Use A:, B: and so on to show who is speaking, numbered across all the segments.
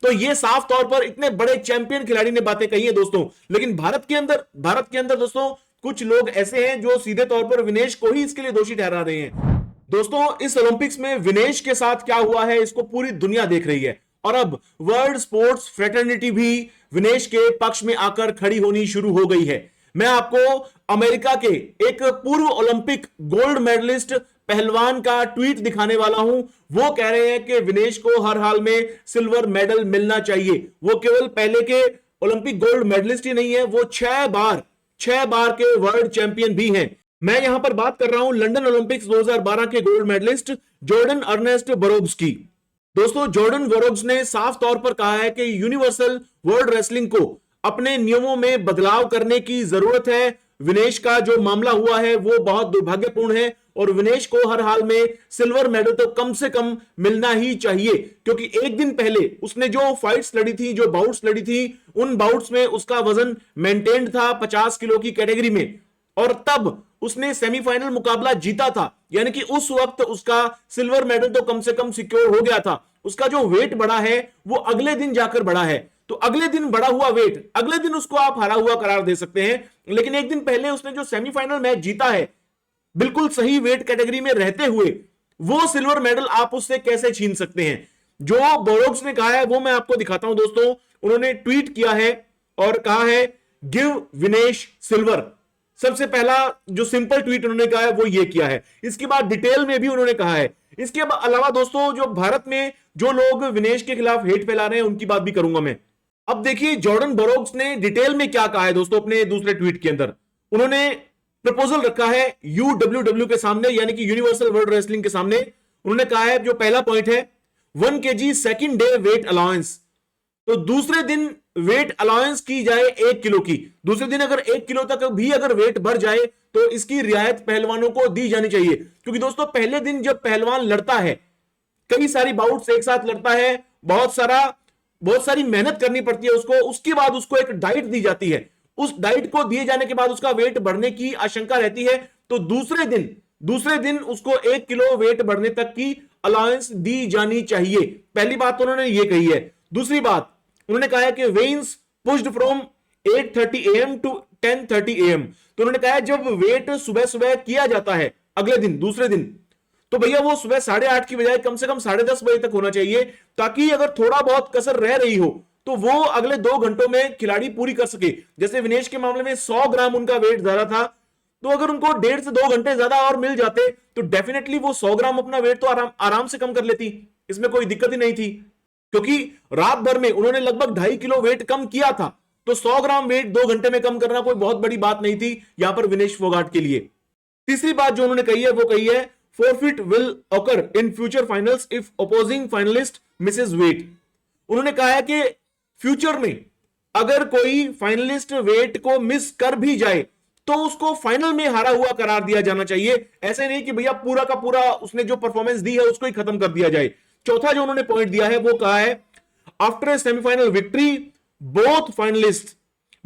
A: तो ये साफ तौर पर इतने बड़े चैंपियन खिलाड़ी ने बातें कही है दोस्तों। लेकिन भारत के अंदर दोस्तों कुछ लोग ऐसे हैं जो सीधे तौर पर विनेश को ही इसके लिए दोषी ठहरा रहे हैं। दोस्तों इस ओलंपिक्स में विनेश के साथ क्या हुआ है इसको पूरी दुनिया देख रही है, और अब वर्ल्ड स्पोर्ट्स फ्रेटर्निटी भी विनेश के पक्ष में आकर खड़ी होनी शुरू हो गई है। मैं आपको अमेरिका के एक पूर्व ओलंपिक गोल्ड मेडलिस्ट पहलवान का ट्वीट दिखाने वाला हूं। वो कह रहे हैं कि विनेश को हर हाल में सिल्वर मेडल मिलना चाहिए। वो केवल पहले के ओलंपिक गोल्ड मेडलिस्ट ही नहीं है, वो 6 बार के वर्ल्ड चैंपियन भी हैं। मैं यहां पर बात कर रहा हूं लंदन ओलंपिक्स 2012 के गोल्ड मेडलिस्ट जॉर्डन अर्नेस्ट बोरोग्स की। दोस्तों जॉर्डन बोरोग्स ने साफ तौर पर कहा है कि यूनिवर्सल वर्ल्ड रेसलिंग को अपने नियमों में बदलाव करने की जरूरत है। विनेश का जो मामला हुआ है वो बहुत दुर्भाग्यपूर्ण है और विनेश को हर हाल में सिल्वर मेडल तो कम से कम मिलना ही चाहिए, क्योंकि एक दिन पहले उसने जो फाइट्स लड़ी थी, जो बाउट्स लड़ी थी, उन बाउट्स में उसका वजन मेंटेन्ड था 50 किलो की कैटेगरी में, और तब उसने सेमीफाइनल मुकाबला जीता था। यानी कि उस वक्त उसका सिल्वर मेडल तो कम से कम सिक्योर हो गया था। उसका जो वेट बढ़ा है वो अगले दिन जाकर बढ़ा है, तो अगले दिन बढ़ा हुआ वेट अगले दिन उसको आप हारा हुआ करार दे सकते हैं। लेकिन एक दिन पहले उसने जो सेमीफाइनल मैच जीता है बिल्कुल सही वेट कैटेगरी में रहते हुए, वो सिल्वर मेडल आप उससे कैसे छीन सकते हैं। जो बोरोग्स ने कहा है वो मैं आपको दिखाता हूं दोस्तों। उन्होंने ट्वीट किया है और कहा है गिव विनेश सिल्वर। सबसे पहला जो सिंपल ट्वीट उन्होंने कहा है वो ये किया है। इसके बाद डिटेल में भी उन्होंने कहा है। इसके अलावा दोस्तों जो भारत में जो लोग विनेश के खिलाफ हेट फैला रहे हैं उनकी बात भी करूंगा मैं। अब देखिए जॉर्डन बोरोग्स ने डिटेल में क्या कहा है दोस्तों अपने दूसरे ट्वीट के अंदर। उन्होंने प्रपोजल रखा है यूडब्ल्यूडब्ल्यू के सामने, यानी कि यूनिवर्सल वर्ल्ड रेसलिंग के सामने। उन्होंने कहा है जो पहला पॉइंट है 1 kg second day weight allowance, तो दूसरे दिन वेट अलाउंस की जाए 1 किलो की। दूसरे दिन अगर 1 किलो तक भी अगर वेट बढ़ जाए तो इसकी रियायत पहलवानों को दी जानी चाहिए, क्योंकि दोस्तों पहले दिन जब पहलवान लड़ता है, कई सारी बाउट्स एक साथ लड़ता है, बहुत सारी मेहनत करनी पड़ती है उसको, उसके बाद उसको एक डाइट दी जाती है। उस डाइट को दिए जाने के बाद उसका वेट बढ़ने की आशंका रहती है, तो दूसरे दिन उसको 1 किलो वेट बढ़ने तक की अलाउंस दी जानी चाहिए। पहली बात तो उन्होंने ये कही है। दूसरी बात उन्होंने कहा है कि weigh-ins pushed from 8:30 AM to 10:30 AM। तो उन्होंने कहा है जब वेट सुबह सुबह किया जाता है अगले दिन दूसरे दिन, तो भैया वो सुबह 8:30 की बजाय कम से कम 10:30 बजे तक होना चाहिए, ताकि अगर थोड़ा बहुत कसर रह रही हो तो वो अगले 2 घंटों में खिलाड़ी पूरी कर सके। जैसे विनेश के मामले में 100 ग्राम उनका वेट ज्यादा था, तो अगर उनको 1.5 से 2 घंटे ज्यादा और मिल जाते तो डेफिनेटली वो 100 ग्राम अपना वेट तो आराम से कम कर लेती, इसमें कोई दिक्कत ही नहीं थी। क्योंकि रात भर में उन्होंने लगभग 2.5 किलो वेट कम किया था, तो 100 ग्राम वेट 2 घंटे में कम करना कोई बहुत बड़ी बात नहीं थी यहां पर विनेश फोगाट के लिए। तीसरी बात जो उन्होंने कही है वो कही है forfeit will occur in future finals if opposing finalist misses weight। उन्होंने कहा है कि फ्यूचर में अगर कोई फाइनलिस्ट वेट को मिस कर भी जाए तो उसको फाइनल में हारा हुआ करार दिया जाना चाहिए। ऐसे नहीं कि भैया पूरा का पूरा उसने जो परफॉर्मेंस दी है उसको ही खत्म कर दिया जाए। चौथा जो उन्होंने पॉइंट दिया है वो कहा है after semifinal victory both finalist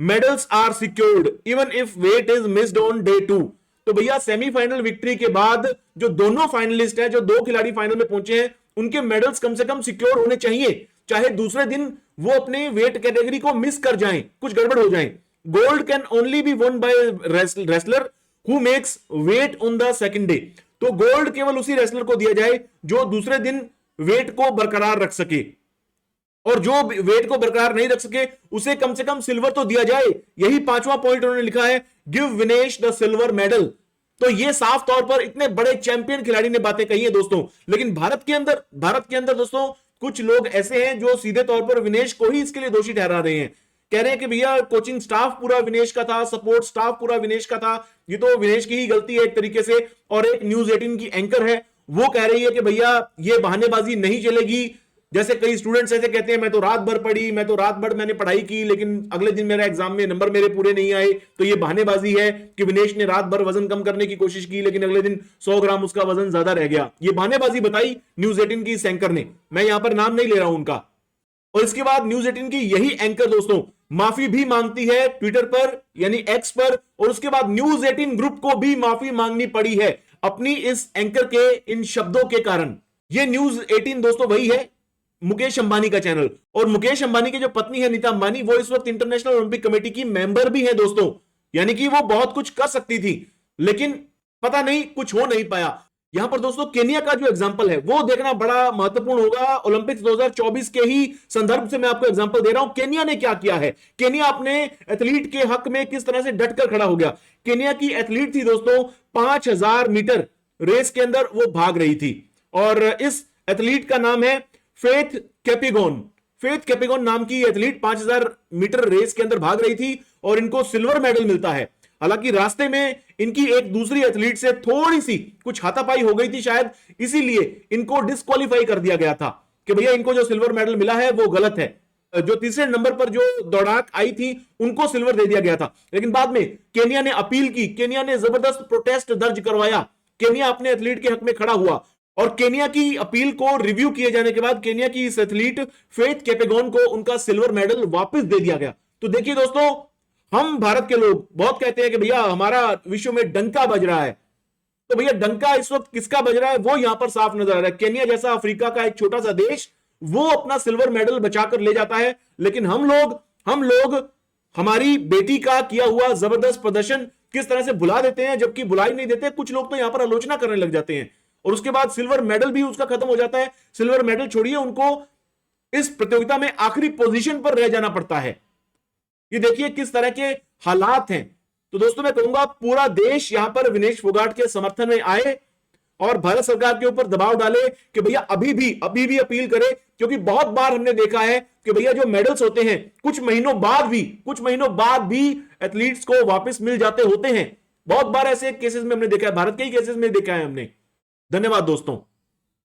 A: medals are secured even if weight is missed on day 2। तो भैया सेमीफाइनल विक्ट्री के बाद जो दोनों फाइनलिस्ट हैं, जो 2 खिलाड़ी फाइनल में पहुंचे हैं, उनके मेडल्स कम से कम सिक्योर होने चाहिए, चाहे दूसरे दिन वो अपने वेट कैटेगरी को मिस कर जाएं, कुछ गड़बड़ हो जाए। Gold can only be won by wrestler who makes weight on the second day. तो गोल्ड केवल उसी रेसलर को दिया जाए जो दूसरे दिन वेट को बरकरार रख सके, और जो वेट को बरकरार नहीं रख सके उसे कम से कम सिल्वर तो दिया जाए। यही 5वां पॉइंट उन्होंने लिखा है give Vinesh the silver medal. तो ये साफ तौर पर इतने बड़े चैंपियन खिलाड़ी ने बातें कही है दोस्तों। लेकिन भारत के अंदर दोस्तों कुछ लोग ऐसे हैं जो सीधे तौर पर विनेश को ही इसके लिए दोषी ठहरा रहे हैं। कह रहे हैं कि भैया कोचिंग स्टाफ पूरा विनेश का था, सपोर्ट स्टाफ पूरा विनेश का था, ये तो विनेश की ही गलती है एक तरीके से। और एक न्यूज 18 की एंकर है वो कह रही है कि भैया ये बहानेबाजी नहीं चलेगी। जैसे कई स्टूडेंट्स ऐसे कहते हैं मैं तो रात भर पढ़ी, मैं तो रात भर मैंने पढ़ाई की, लेकिन अगले दिन मेरा एग्जाम में नंबर मेरे पूरे नहीं आए, तो ये बहानेबाजी है कि विनेश ने रात भर वजन कम करने की कोशिश की लेकिन अगले दिन 100 ग्राम उसका वजन ज्यादा रह गया। ये बहानेबाजी बताई न्यूज 18 की इस एंकर ने, मैं यहां पर नाम नहीं ले रहा हूं उनका। और इसके बाद न्यूज 18 की यही एंकर दोस्तों माफी भी मांगती है ट्विटर पर यानी एक्स पर, और उसके बाद न्यूज 18 ग्रुप को भी माफी मांगनी पड़ी है अपनी इस एंकर के इन शब्दों के कारण। ये न्यूज 18 दोस्तों वही है मुकेश अंबानी का चैनल। और मुकेश अंबानी की जो पत्नी है नीता अंबानी, वो इस वक्त इंटरनेशनल ओलंपिक कमेटी की मेंबर भी है दोस्तों। यानी कि वो बहुत कुछ कर सकती थी, लेकिन पता नहीं कुछ हो नहीं पाया। यहां पर दोस्तों केनिया का जो एग्जांपल है वो देखना बड़ा महत्वपूर्ण होगा। ओलंपिक्स 2024 के ही संदर्भ से मैं आपको एग्जांपल दे रहा हूं। केनिया ने क्या किया है, केनिया अपने एथलीट के हक में किस तरह से डटकर खड़ा हो गया। केनिया की एथलीट थी दोस्तों, 5000 मीटर रेस के अंदर वो भाग रही थी, और इस एथलीट का नाम है फेथ केपिगोन। फेथ केपिगोन नाम की एथलीट 5000 मीटर रेस के अंदर भाग रही थी और इनको सिल्वर मेडल मिलता है। हालांकि रास्ते में इनकी एक दूसरी एथलीट से थोड़ी सी कुछ हाथापाई हो गई थी शायद, इसीलिए इनको डिस्क्वालीफाई कर दिया गया था कि भैया इनको जो सिल्वर मेडल मिला है वो गलत है। जो तीसरे नंबर पर जो दौड़ाक आई थी उनको सिल्वर दे दिया गया था। लेकिन बाद में केनिया ने अपील की, केनिया ने जबरदस्त प्रोटेस्ट दर्ज करवाया, केनिया अपने एथलीट के हक में खड़ा हुआ, और केनिया की अपील को रिव्यू किए जाने के बाद केनिया की इस एथलीट फेथ केपेगोन को उनका सिल्वर मेडल वापस दे दिया गया। तो देखिए दोस्तों, हम भारत के लोग बहुत कहते हैं कि भैया हमारा विश्व में डंका बज रहा है, तो भैया डंका इस वक्त किसका बज रहा है वो यहां पर साफ नजर आ रहा है। केनिया जैसा अफ्रीका का एक छोटा सा देश, वो अपना सिल्वर मेडल बचाकर ले जाता है, लेकिन हम लोग हमारी बेटी का किया हुआ जबरदस्त प्रदर्शन किस तरह से भुला देते हैं, जबकि भुला ही नहीं देते। कुछ लोग तो यहां पर आलोचना करने लग जाते हैं, और उसके बाद सिल्वर मेडल भी उसका खत्म हो जाता है। सिल्वर मेडल छोड़िए, उनको इस प्रतियोगिता में आखिरी पोजीशन पर रह जाना पड़ता है। ये देखिए किस तरह के हालात हैं। तो दोस्तों मैं कहूंगा पूरा देश यहां पर विनेश फोगाट के समर्थन में आए और भारत सरकार के ऊपर दबाव डाले कि भैया अभी भी अपील करे, क्योंकि बहुत बार हमने देखा है कि भैया जो मेडल्स होते हैं कुछ महीनों बाद भी एथलीट्स को वापस मिल जाते होते हैं। बहुत बार ऐसे केसेस में हमने देखा है, भारत के ही केसेस में देखा है हमने। धन्यवाद दोस्तों।